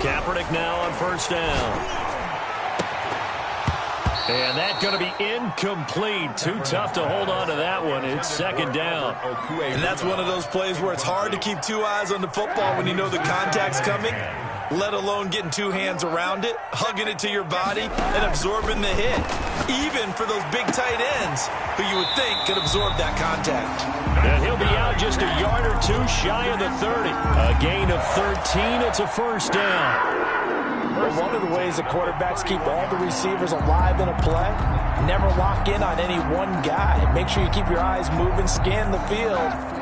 Kaepernick now on first down. And that's going to be incomplete. Too tough to hold on to that one. It's second down. And that's one of those plays where it's hard to keep two eyes on the football when you know the contact's coming, let alone getting two hands around it, hugging it to your body, and absorbing the hit. Even for those big tight ends who you would think could absorb that contact. And he'll be out just a yard or two shy of the 30. A gain of 13. It's a first down. Well, one of the ways that quarterbacks keep all the receivers alive in a play, never lock in on any one guy. Make sure you keep your eyes moving, scan the field.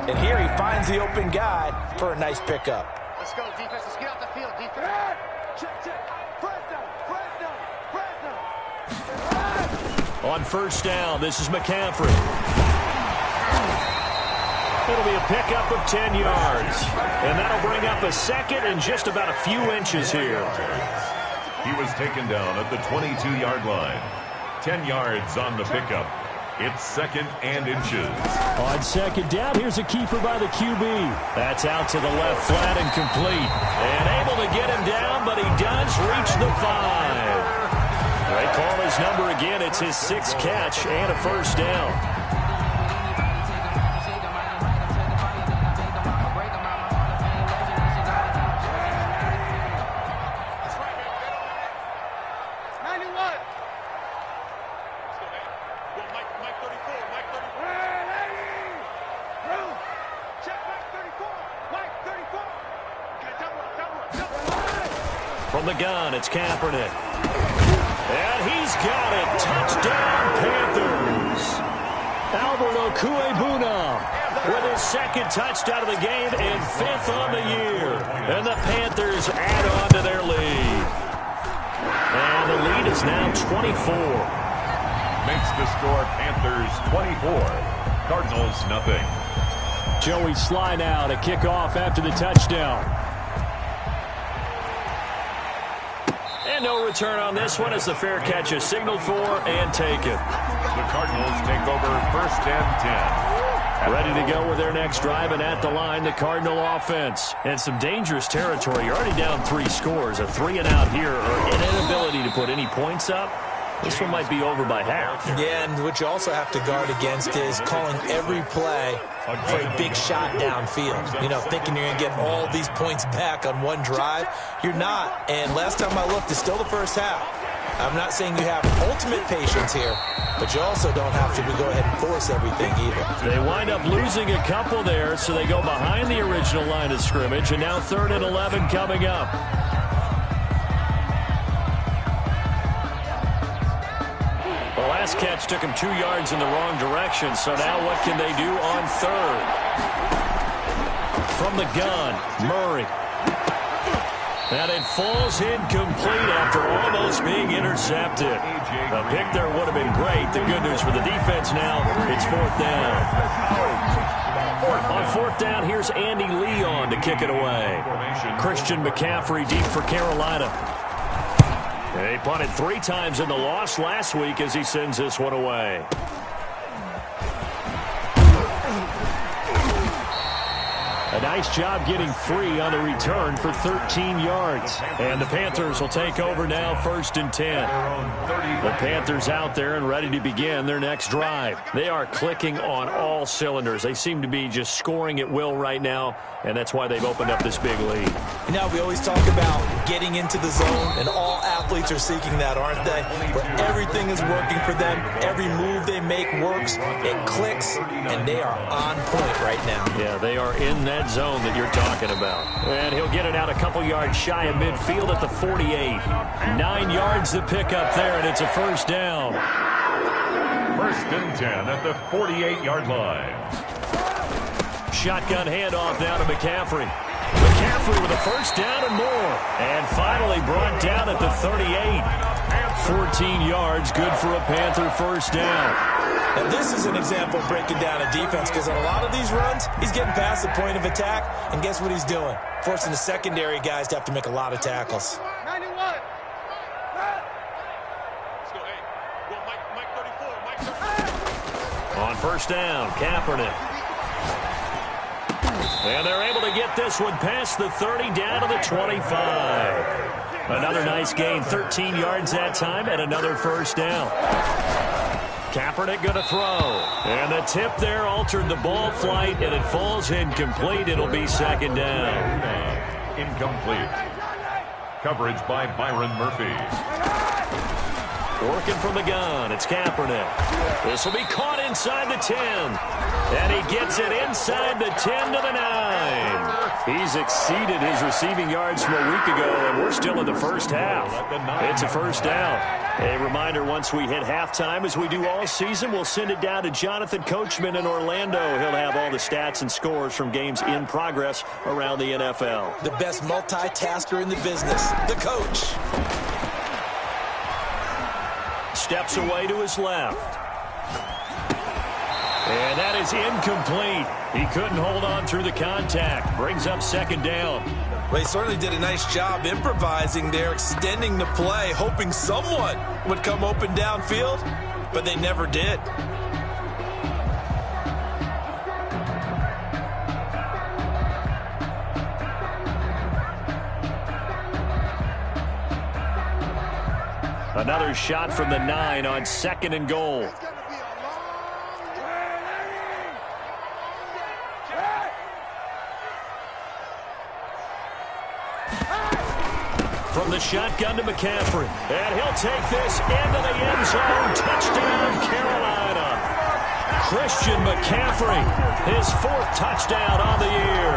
And here he finds the open guy for a nice pickup. Let's go, defense. Let's get off the field, defense. Check. On first down, this is McCaffrey. It'll be a pickup of 10 yards. And that'll bring up a second and just about a few inches here. He was taken down at the 22-yard line. 10 yards on the pickup. It's second and inches. On second down, here's a keeper by the QB. That's out to the left flat and complete. And able to get him down, but he does reach the 5. They call his number again. It's his 6th catch and a first down. From the gun, it's Kaepernick. And he's got it. Touchdown, Panthers. Albert Okwuegbunam with his 2nd touchdown of the game and 5th on the year. And the Panthers add on to their lead. And the lead is now 24. Makes the score Panthers 24. Cardinals nothing. Joey Sly now to kick off after the touchdown. And no return on this one as the fair catch is signaled for and taken. The Cardinals take over first and 10. Ready to go with their next drive, and at the line, the Cardinal offense. And some dangerous territory. You're already down 3 scores. A 3-and-out here, or an inability to put any points up. This one might be over by half. Yeah, and what you also have to guard against is calling every play for a big shot downfield. You know, thinking you're going to get all these points back on one drive. You're not. And last time I looked, it's still the first half. I'm not saying you have ultimate patience here, but you also don't have to go ahead and force everything either. They wind up losing a couple there, so they go behind the original line of scrimmage, and now 3rd and 11 coming up. The last catch took him 2 yards in the wrong direction, so now what can they do on 3rd? From the gun, Murray. And it falls incomplete after almost being intercepted. A pick there would have been great. The good news for the defense now, it's 4th down. On 4th down, here's Andy Leon to kick it away. Christian McCaffrey deep for Carolina. He punted 3 times in the loss last week as he sends this one away. A nice job getting free on the return for 13 yards. And the Panthers will take over now 1st and 10. The Panthers out there and ready to begin their next drive. They are clicking on all cylinders. They seem to be just scoring at will right now, and that's why they've opened up this big lead. You know, we always talk about getting into the zone, and all athletes are seeking that, aren't they? Where everything is working for them, every move they make works, it clicks, and they are on point right now. Yeah, they are in that zone that you're talking about. And he'll get it out a couple yards shy of midfield at the 48. 9 yards to pick up there, and it's a first down. 1st and 10 at the 48-yard line. Shotgun handoff now to McCaffrey. McCaffrey with a first down and more. And finally brought down at the 38. 14 yards, good for a Panther first down. And this is an example of breaking down a defense, because on a lot of these runs, he's getting past the point of attack, and guess what he's doing? Forcing the secondary guys to have to make a lot of tackles. 91. Let's go, hey. Go, Mike 34, Mike 34. On first down, Kaepernick. And they're able to get this one past the 30 down to the 25. Another nice gain, 13 yards that time, and another first down. Kaepernick going to throw. And the tip there altered the ball flight, and it falls incomplete. It'll be second down. Incomplete. Coverage by Byron Murphy. Working from the gun, it's Kaepernick. This will be caught inside the 10. And he gets it inside the 10 to the 9. He's exceeded his receiving yards from a week ago, and we're still in the first half. It's a first down. A reminder, once we hit halftime, as we do all season, we'll send it down to Jonathan Coachman in Orlando. He'll have all the stats and scores from games in progress around the NFL. The best multitasker in the business, the coach. Steps away to his left. And that is incomplete. He couldn't hold on through the contact. Brings up second down. They certainly did a nice job improvising there, extending the play, hoping someone would come open downfield, but they never did. Another shot from the 9 on second and goal. From the shotgun to McCaffrey. And he'll take this into the end zone. Touchdown, Carolina. Christian McCaffrey, his 4th touchdown on the year.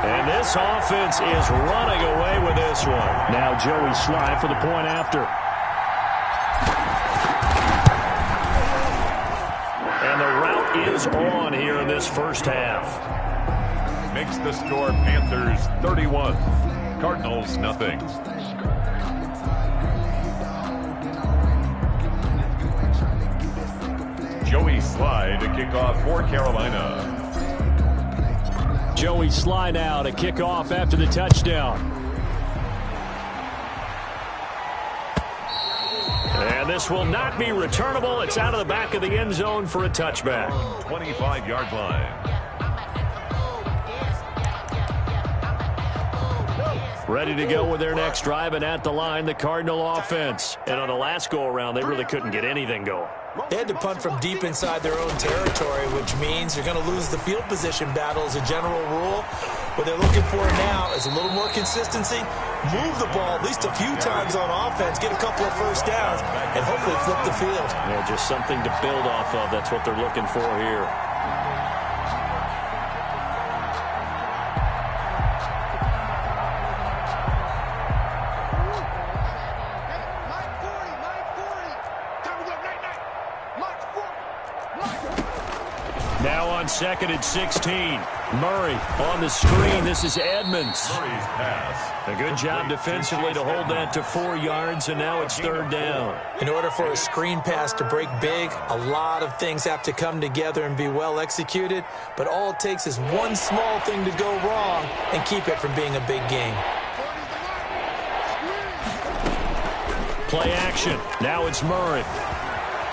And this offense is running away with this one. Now Joey Sly for the point after. And the route is on here in this first half. Makes the score Panthers 31, Cardinals nothing. Joey Sly to kick off for Carolina. Joey Sly now to kick off after the touchdown. And this will not be returnable. It's out of the back of the end zone for a touchback. 25-yard line. Ready to go with their next drive, and at the line, the Cardinal offense. And on the last go-around, they really couldn't get anything going. They had to punt from deep inside their own territory, which means you're going to lose the field position battle as a general rule. What they're looking for now is a little more consistency, move the ball at least a few times on offense, get a couple of first downs, and hopefully flip the field. Yeah, just something to build off of. That's what they're looking for here. Now on second and 16. Murray on the screen. This is Edmonds. Murray's pass. A good job defensively to hold that to 4 yards, and now it's third down. In order for a screen pass to break big, a lot of things have to come together and be well executed, but all it takes is one small thing to go wrong and keep it from being a big game. Play action. Now it's Murray.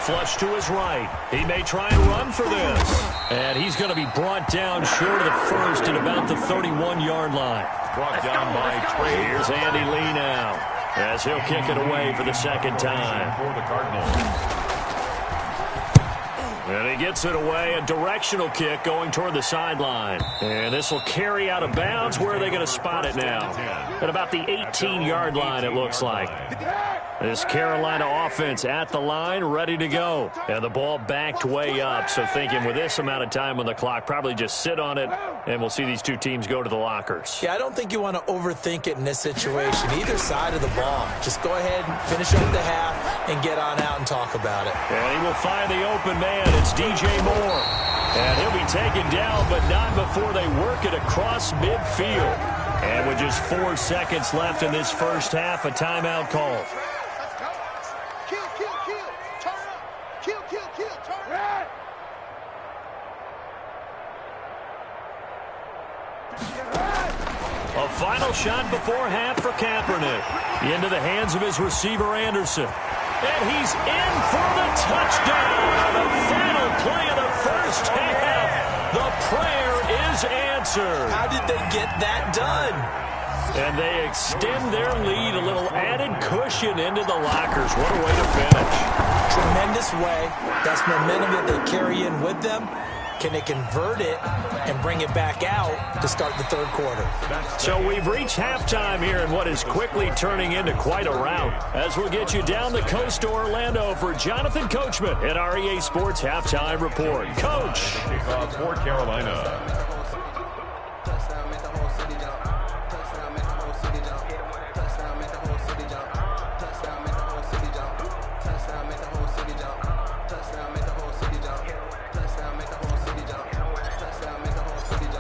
Flush to his right. He may try and run for this. And he's going to be brought down short of the first at about the 31-yard line. Brought down by Trey. Here's Andy Lee now, as he'll kick it away for the second time. For the Cardinals. And he gets it away, a directional kick going toward the sideline. And this will carry out of bounds. Where are they going to spot it now? At about the 18-yard line, it looks like. This Carolina offense at the line, ready to go. And the ball backed way up. So thinking with this amount of time on the clock, probably just sit on it, and we'll see these two teams go to the lockers. Yeah, I don't think you want to overthink it in this situation. Either side of the ball. Just go ahead and finish up the half and get on out and talk about it. And he will find the open man. It's DJ Moore. And he'll be taken down, but not before they work it across midfield. And with just 4 seconds left in this first half, a timeout call. A final shot before half for Kaepernick. Into the hands of his receiver, Anderson. And he's in for the touchdown. The final play of the first half. The prayer is is answered. How did they get that done? And they extend their lead, a little added cushion into the lockers. What a way to finish. Tremendous way. That's momentum that they carry in with them. Can they convert it and bring it back out to start the third quarter? So we've reached halftime here in what is quickly turning into quite a rout. As we'll get you down the coast to Orlando for Jonathan Coachman at our EA Sports Halftime Report. Coach. For Carolina.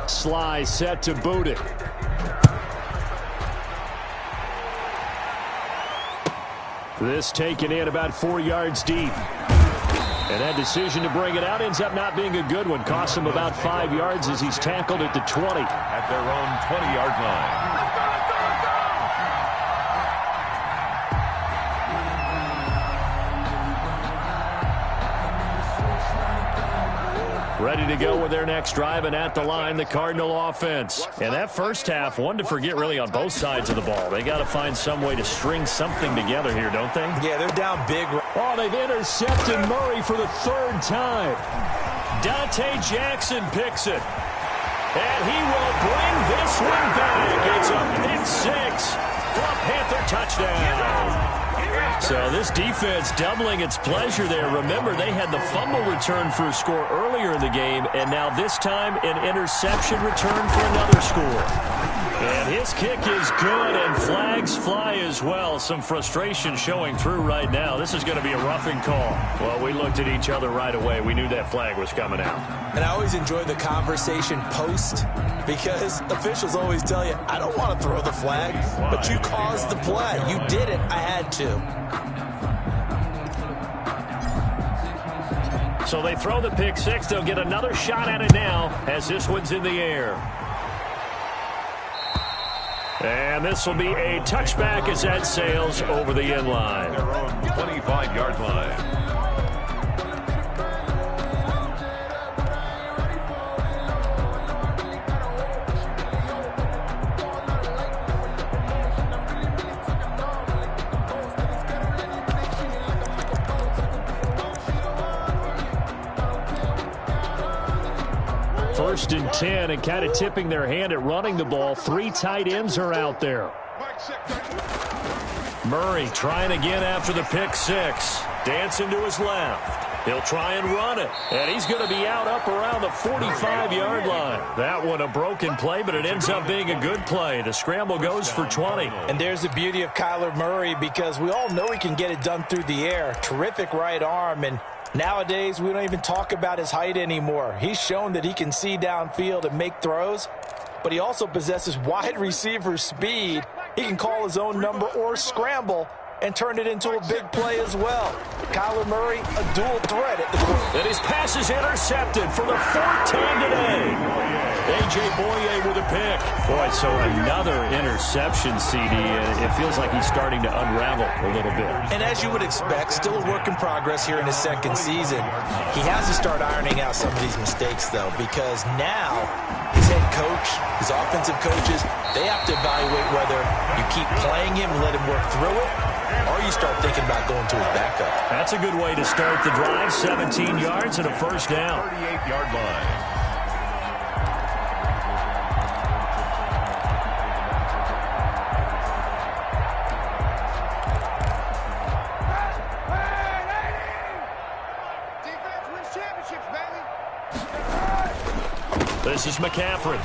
Sly set to boot it. This taken in about 4 yards deep. And that decision to bring it out ends up not being a good one. Cost him about 5 yards as he's tackled at the 20. At their own 20-yard line. Ready to go with their next drive, and at the line, the Cardinal offense. And that first half, one to forget really on both sides of the ball. They got to find some way to string something together here, don't they? Yeah, they're down big. Oh, they've intercepted Murray for the third time. Dante Jackson picks it. And he will bring this one back. It's a pick six for a Panther touchdown. So this defense doubling its pleasure there. Remember, they had the fumble return for a score earlier in the game, and now this time an interception return for another score. And his kick is good, and flags fly as well. Some frustration showing through right now. This is going to be a roughing call. Well, we looked at each other right away. We knew that flag was coming out. And I always enjoy the conversation post, because officials always tell you, I don't want to throw the flag, but you caused the play. You did it. I had to. So they throw the pick six. They'll get another shot at it now as this one's in the air. And this will be a touchback as that sails over the end line. Their own 25-yard line. First and 10, and kind of tipping their hand at running the ball. Three tight ends are out there. Murray trying again after the pick six. Dancing to his left. He'll try and run it. And he's going to be out up around the 45-yard line. That one a broken play, but it ends up being a good play. The scramble goes for 20. And there's the beauty of Kyler Murray, because we all know he can get it done through the air. Terrific right arm, and nowadays, we don't even talk about his height anymore. He's shown that he can see downfield and make throws, but he also possesses wide receiver speed. He can call his own number or scramble and turn it into a big play as well. Kyler Murray, a dual threat at the core. And his pass is intercepted for the fourth time today. A.J. Boye with a pick. Boy, so another interception, CD. It feels like he's starting to unravel a little bit. And as you would expect, still a work in progress here in his second season. He has to start ironing out some of these mistakes, though, because now his head coach, his offensive coaches, they have to evaluate whether you keep playing him and let him work through it, or you start thinking about going to his backup. That's a good way to start the drive. 17 yards and a first down. 38-yard line. This is McCaffrey.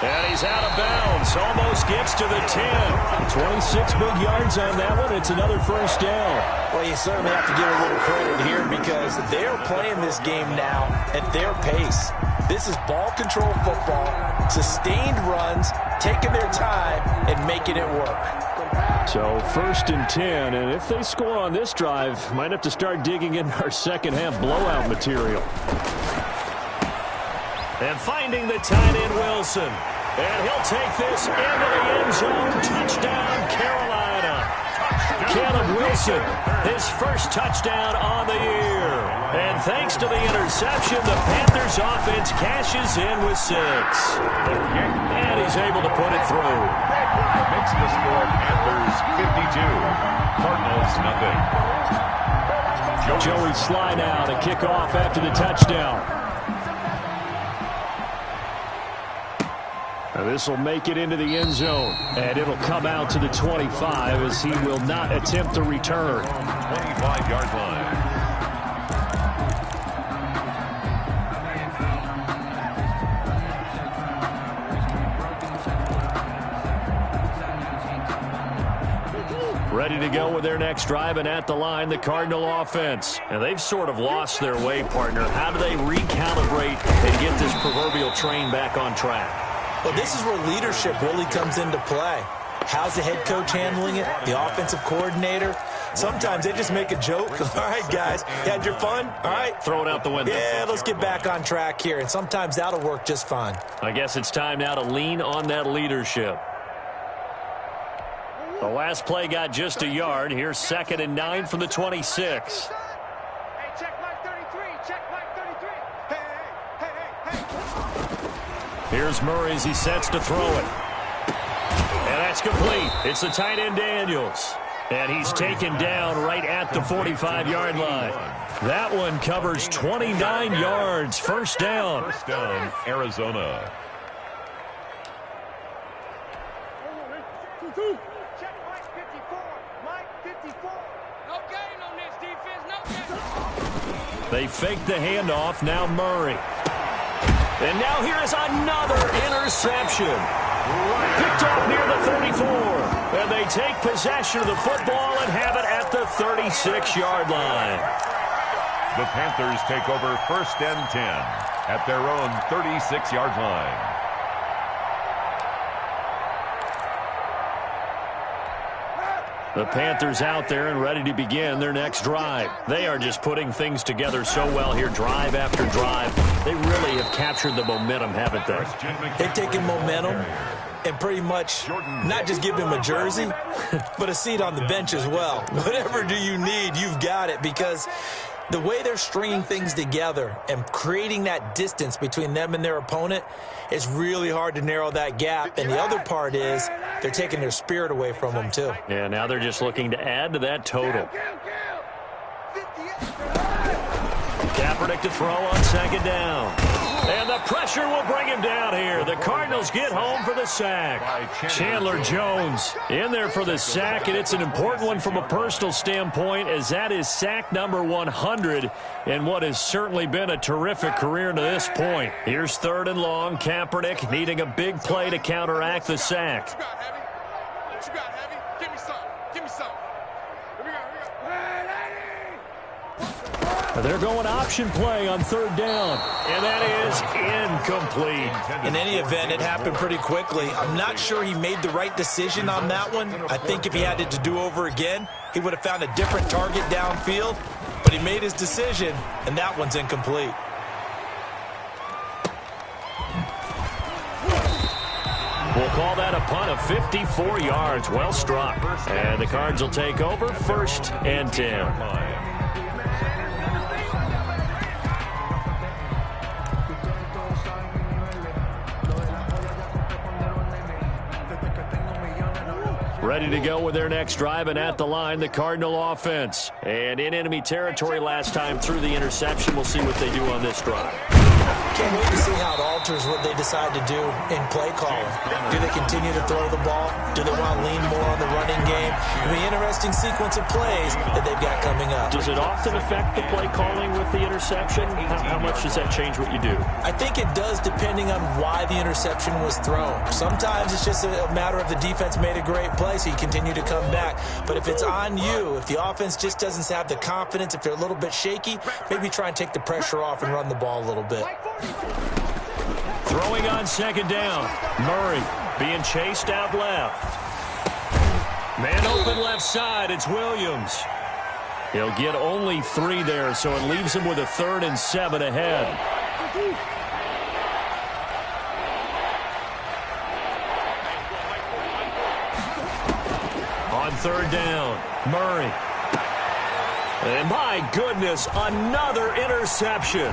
And he's out of bounds. Almost gets to the 10. 26 big yards on that one. It's another first down. Well, you certainly have to give a little credit here, because they're playing this game now at their pace. This is ball control football, sustained runs, taking their time and making it work. So first and 10, and if they score on this drive, might have to start digging in our second half blowout material. And finding the tight end, Wilson. And he'll take this into the end zone. Touchdown, Carolina. Caleb Wilson, his first touchdown on the year. And thanks to the interception, the Panthers offense cashes in with 6. And he's able to put it through. Makes the score Panthers 52, Cardinals nothing. Joey Sly now to kick off after the touchdown. Now this will make it into the end zone, and it'll come out to the 25 as he will not attempt to return. 25-yard line. Ready to go with their next drive, and at the line, the Cardinal offense. And they've sort of lost their way, partner. How do they recalibrate and get this proverbial train back on track? Well, this is where leadership really comes into play. How's the head coach handling it? The offensive coordinator? Sometimes they just make a joke. All right, guys, you had your fun? All right. Throw it out the window. Yeah, let's get back on track here. And sometimes that'll work just fine. I guess it's time now to lean on that leadership. The last play got just a yard. Here's 2nd and 9 from the 26. Hey, check Mike 33. Check Mike 33. Hey. Here's Murray as he sets to throw it. And that's complete. It's the tight end Daniels. And he's taken down right at the 45-yard line. That one covers 29 yards. First down. First down, Arizona. Check Mike 54. Mike 54. No gain on this defense. No gain. They fake the handoff. Now Murray. And now here is another interception. Picked off near the 34. And they take possession of the football and have it at the 36-yard line. The Panthers take over 1st and 10 at their own 36-yard line. The Panthers out there and ready to begin their next drive. They are just putting things together so well here, drive after drive. They really have captured the momentum, haven't they? They've taken momentum and pretty much not just give him a jersey, but a seat on the bench as well. Whatever do you need, you've got it, because the way they're stringing things together and creating that distance between them and their opponent, it's really hard to narrow that gap. And the other part is they're taking their spirit away from them, too. Yeah, now they're just looking to add to that total. Kaepernick to throw on 2nd down. And the pressure will bring him down here. The Cardinals get home for the sack. Chandler Jones in there for the sack, and it's an important one from a personal standpoint, as that is sack number 100 in what has certainly been a terrific career to this point. Here's 3rd and long. Kaepernick needing a big play to counteract the sack. What you got, Heavy? Give me some. Give me some. Here we go. They're going option play on 3rd down, and that is incomplete. In any event, it happened pretty quickly. I'm not sure he made the right decision on that one. I think if he had it to do over again, he would have found a different target downfield, but he made his decision, and that one's incomplete. We'll call that a punt of 54 yards. Well struck. And the Cards will take over 1st and 10. Ready to go with their next drive, and at the line, the Cardinal offense. And in enemy territory last time through the interception. We'll see what they do on this drive. Can't wait to see how it alters what they decide to do in play calling. Do they continue to throw the ball? Do they want to lean more on the running game? It'll be an interesting sequence of plays that they've got coming up. Does it often affect the play calling with the interception? How much does that change what you do? I think it does, depending on why the interception was thrown. Sometimes it's just a matter of the defense made a great play, so you continue to come back. But if it's on you, if the offense just doesn't have the confidence, if they're a little bit shaky, maybe try and take the pressure off and run the ball a little bit. Throwing on 2nd down. Murray being chased out left. Man open left side. It's Williams. He'll get only 3 there, so it leaves him with a 3rd and 7 ahead. On 3rd down, Murray. And my goodness, another interception.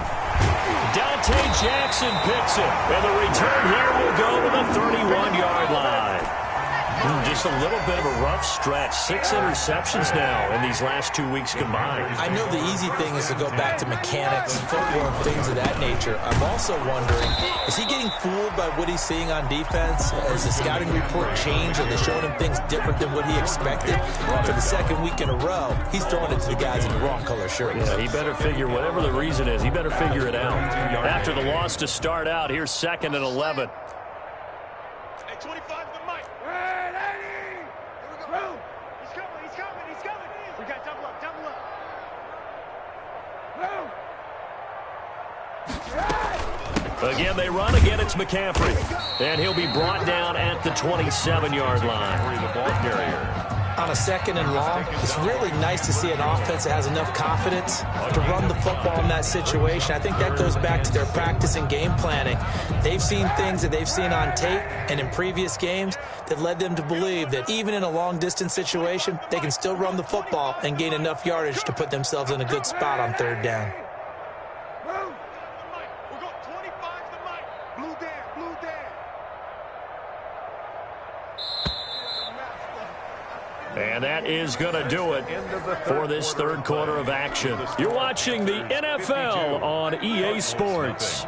Dante Jackson picks it. And the return here will go to the 31-yard line. Just a little bit of a rough stretch. 6 interceptions now in these last 2 weeks combined. I know the easy thing is to go back to mechanics and football and things of that nature. I'm also wondering, is he getting fooled by what he's seeing on defense? Has the scouting report changed? Are they showing him things different than what he expected? For the second week in a row, he's throwing it to the guys in the wrong color shirts. Yeah, he better figure, whatever the reason is, he better figure it out. After the loss to start out, here's 2nd and 11. Hey, 25 to Mike. He's coming. We got double up. Again, they run. Again, it's McCaffrey. And he'll be brought down at the 27-yard line. The ball carrier. On a 2nd and long, it's really nice to see an offense that has enough confidence to run the football in that situation. I think that goes back to their practice and game planning. They've seen things that they've seen on tape and in previous games that led them to believe that even in a long-distance situation, they can still run the football and gain enough yardage to put themselves in a good spot on 3rd down. And that is going to do it for this 3rd quarter of action. You're watching the NFL on EA Sports.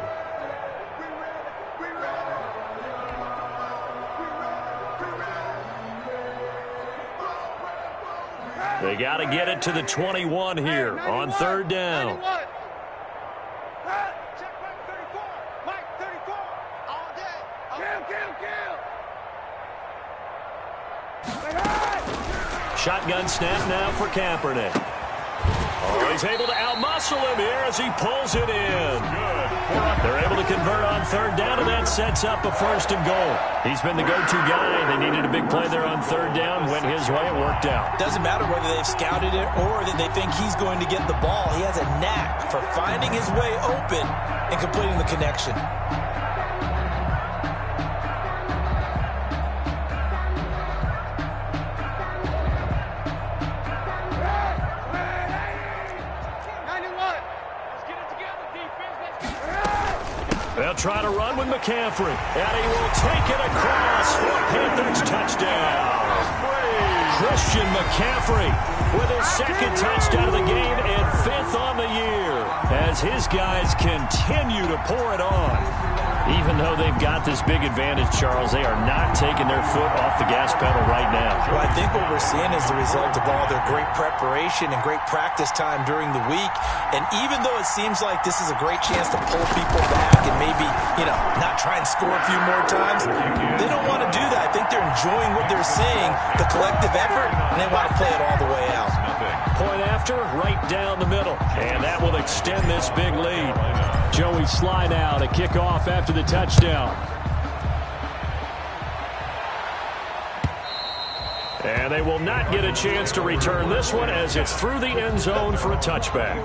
They got to get it to the 21 here on 3rd down. Shotgun snap now for Kaepernick. Oh, he's able to outmuscle him here as he pulls it in. They're able to convert on 3rd down, and that sets up a 1st and goal. He's been the go-to guy. They needed a big play there on 3rd down. Went his way. It worked out. Doesn't matter whether they've scouted it or that they think he's going to get the ball. He has a knack for finding his way open and completing the connection. They'll try to run with McCaffrey, and he will take it across for a Panthers touchdown. Christian McCaffrey with his 2nd touchdown of the game and 5th on the year as his guys continue to pour it on. Even though they've got this big advantage, Charles, they are not taking their foot off the gas pedal right now. Well, I think what we're seeing is the result of all their great preparation and great practice time during the week. And even though it seems like this is a great chance to pull people back and maybe, not try and score a few more times, they don't want to do that. I think they're enjoying what they're seeing, the collective effort, and they want to play it all the way out. Point after, right down the middle. And that will extend this big lead. Joey Sly now to kick off after the touchdown. And they will not get a chance to return this one as it's through the end zone for a touchback.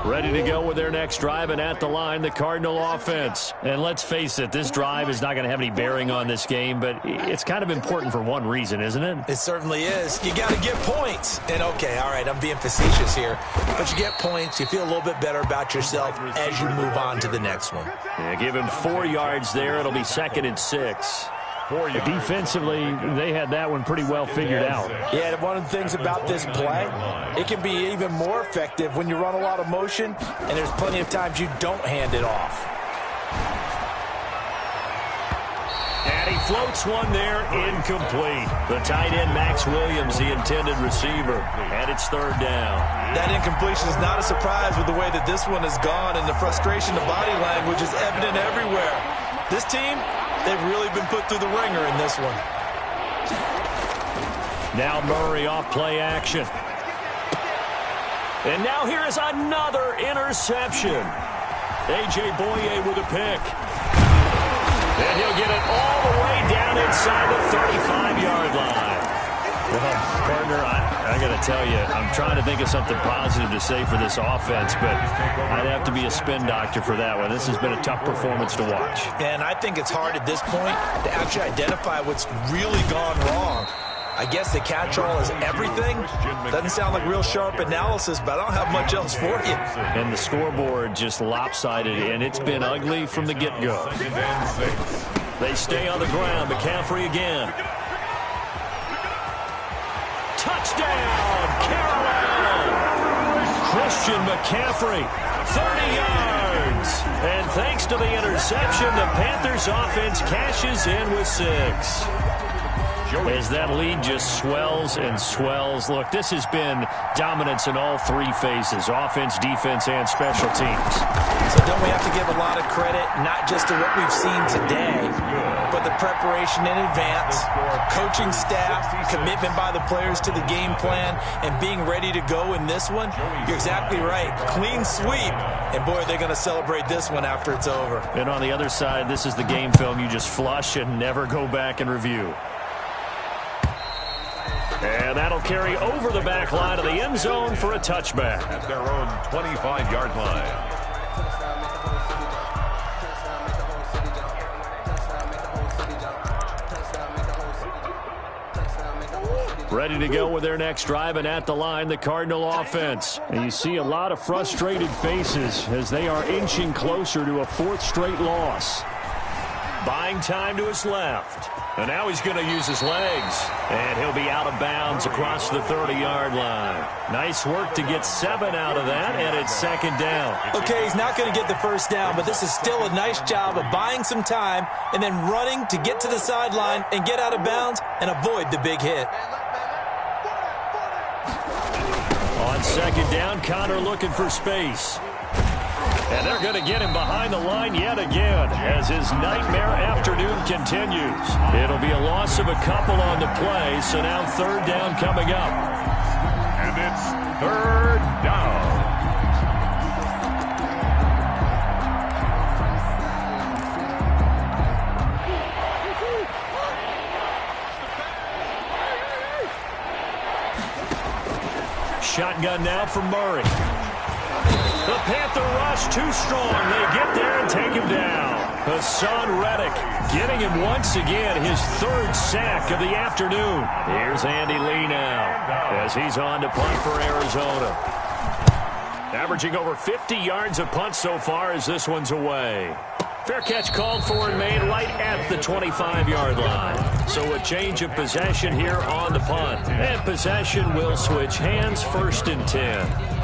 Ready to go with their next drive, and at the line, the Cardinal offense. And let's face it, this drive is not going to have any bearing on this game, but it's kind of important for one reason, isn't it? It certainly is. You got to get points. And, okay, all right, I'm being facetious here, but you get points, you feel a little bit better about yourself as you move on to the next one. Yeah, give him 4 yards there. It'll be 2nd and 6. Defensively, they had that one pretty well figured out. Yeah, one of the things about this play, it can be even more effective when you run a lot of motion, and there's plenty of times you don't hand it off. And he floats one there, incomplete. The tight end, Max Williams, the intended receiver, and it's 3rd down. That incompletion is not a surprise with the way that this one has gone, and the frustration of body language is evident everywhere. This team, they've really been put through the ringer in this one. Now Murray off play action. And now here is another interception. A.J. Boye with a pick. And he'll get it all the way down inside the 35-yard line. Well, partner, I got to tell you, I'm trying to think of something positive to say for this offense, but I'd have to be a spin doctor for that one. This has been a tough performance to watch. And I think it's hard at this point to actually identify what's really gone wrong. I guess the catch-all is everything. Doesn't sound like real sharp analysis, but I don't have much else for you. And the scoreboard just lopsided, and it's been ugly from the get-go. They stay on the ground. McCaffrey again. Touchdown, Carolina! Christian McCaffrey, 30 yards. And thanks to the interception, the Panthers offense cashes in with 6. As that lead just swells and swells. Look, this has been dominance in all 3 phases, offense, defense, and special teams. So don't we have to give a lot of credit, not just to what we've seen today, but the preparation in advance, coaching staff, commitment by the players to the game plan, and being ready to go in this one? You're exactly right. Clean sweep. And, boy, they're going to celebrate this one after it's over. And on the other side, this is the game film you just flush and never go back and review. And that'll carry over the back line of the end zone for a touchback. At their own 25-yard line. Ready to go with their next drive, and at the line, the Cardinal offense. And you see a lot of frustrated faces as they are inching closer to a 4th straight loss. Buying time to his left. And now he's going to use his legs. And he'll be out of bounds across the 30-yard line. Nice work to get 7 out of that, and it's 2nd down. Okay, he's not going to get the 1st down, but this is still a nice job of buying some time and then running to get to the sideline and get out of bounds and avoid the big hit. On 2nd down, Connor looking for space. And they're going to get him behind the line yet again as his nightmare afternoon continues. It'll be a loss of a couple on the play, so now 3rd down coming up. And it's 3rd down. Shotgun now for Murray. The Panther rush too strong. They get there and take him down. Hassan Reddick getting him once again his 3rd sack of the afternoon. Here's Andy Lee now as he's on to punt for Arizona. Averaging over 50 yards a punt so far as this one's away. Fair catch called for and made right at the 25-yard line. So a change of possession here on the punt. And possession will switch hands, 1st and 10.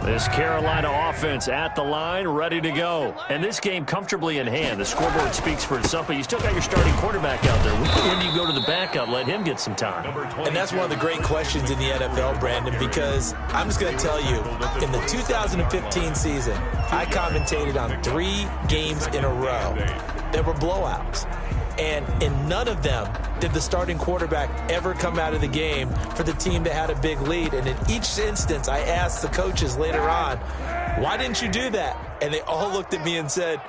This Carolina offense at the line, ready to go. And this game comfortably in hand. The scoreboard speaks for itself, but you still got your starting quarterback out there. When do you go to the backup? Let him get some time. And that's one of the great questions in the NFL, Brandon, because I'm just going to tell you, in the 2015 season, I commentated on 3 games in a row that were blowouts. And in none of them did the starting quarterback ever come out of the game for the team that had a big lead. And in each instance, I asked the coaches later on, why didn't you do that? And they all looked at me and said,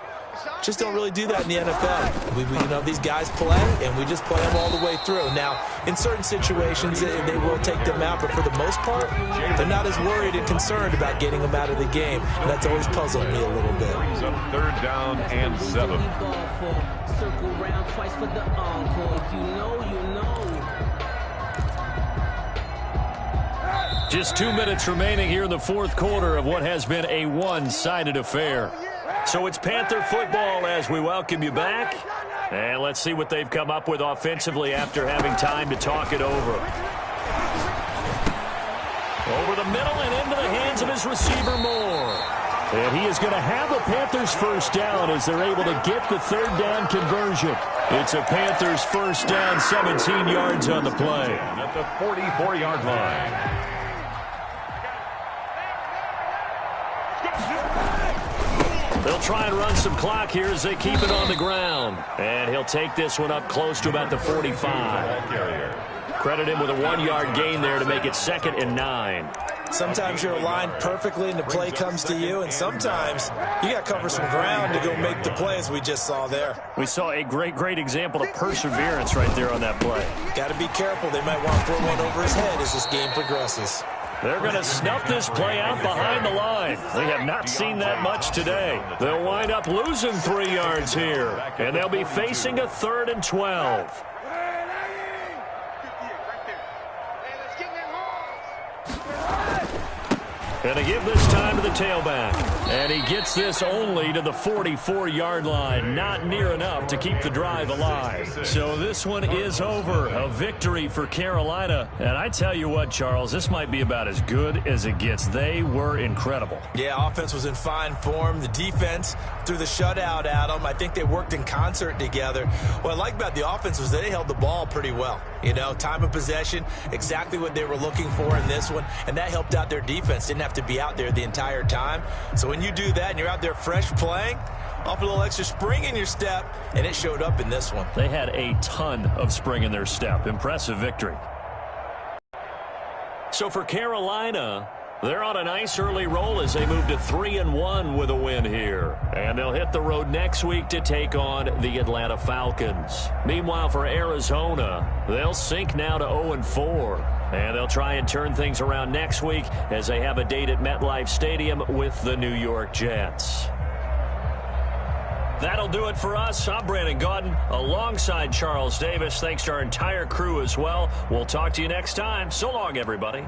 just don't really do that in the NFL. These guys play, and we just play them all the way through. Now, in certain situations, they will take them out, but for the most part, they're not as worried and concerned about getting them out of the game. And that's always puzzled me a little bit. Brings up 3rd down and 7. Circle round twice for the encore. If you know, you know. Just 2 minutes remaining here in the 4th quarter of what has been a one-sided affair. So it's Panther football as we welcome you back. And let's see what they've come up with offensively after having time to talk it over. Over the middle and into the hands of his receiver, Moore. And he is going to have the Panthers 1st down as they're able to get the 3rd down conversion. It's a Panthers 1st down, 17 yards on the play. At the 44-yard line. They'll try and run some clock here as they keep it on the ground. And he'll take this one up close to about the 45. Credit him with a 1-yard gain there to make it 2nd and 9. Sometimes you're aligned perfectly and the play comes to you, and sometimes you got to cover some ground to go make the play, as we just saw there. We saw a great example of perseverance right there on that play. Got to be careful. They might want to throw one over his head as this game progresses. They're going to snuff this play out behind the line. They have not seen that much today. They'll wind up losing 3 yards here, and they'll be facing a 3rd and 12. And they give this time to the tailback. And he gets this only to the 44-yard line. Not near enough to keep the drive alive. So this one is over. A victory for Carolina. And I tell you what, Charles, this might be about as good as it gets. They were incredible. Yeah, offense was in fine form. The defense threw the shutout at them. I think they worked in concert together. What I like about the offense was they held the ball pretty well. You know, time of possession, exactly what they were looking for in this one. And that helped out their defense. Didn't have to be out there the entire time. So when you do that and you're out there fresh playing, off a little extra spring in your step, and it showed up in this one. They had a ton of spring in their step. Impressive victory. So for Carolina, they're on a nice early roll as they move to 3-1 with a win here. And they'll hit the road next week to take on the Atlanta Falcons. Meanwhile, for Arizona, they'll sink now to 0-4. And they'll try and turn things around next week as they have a date at MetLife Stadium with the New York Jets. That'll do it for us. I'm Brandon Gaudin alongside Charles Davis. Thanks to our entire crew as well. We'll talk to you next time. So long, everybody.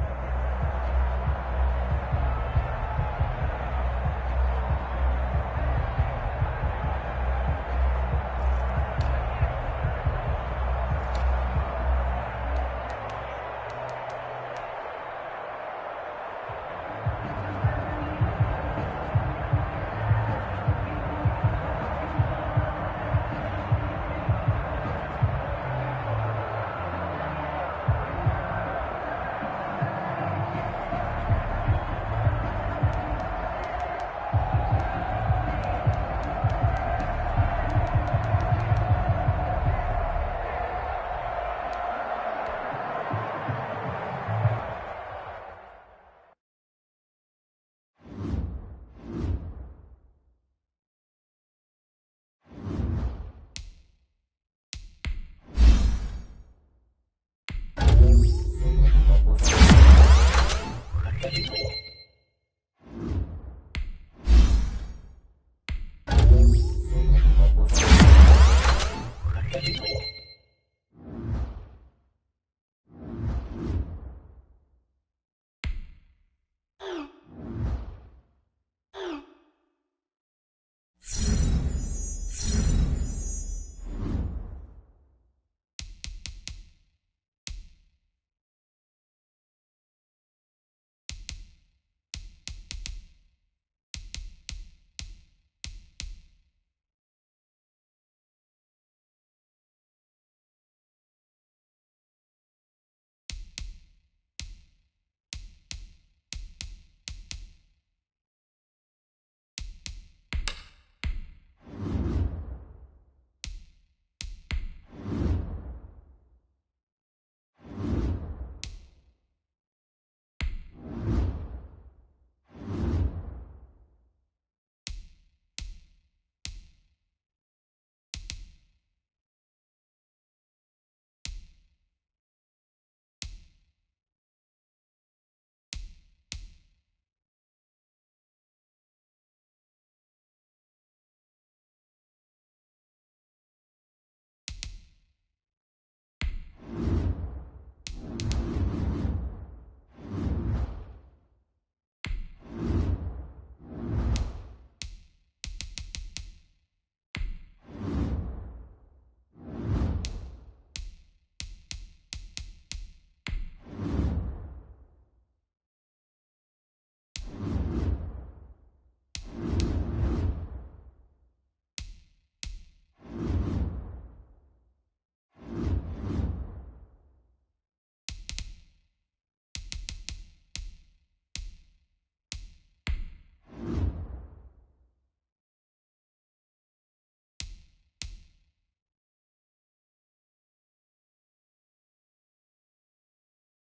Thank you.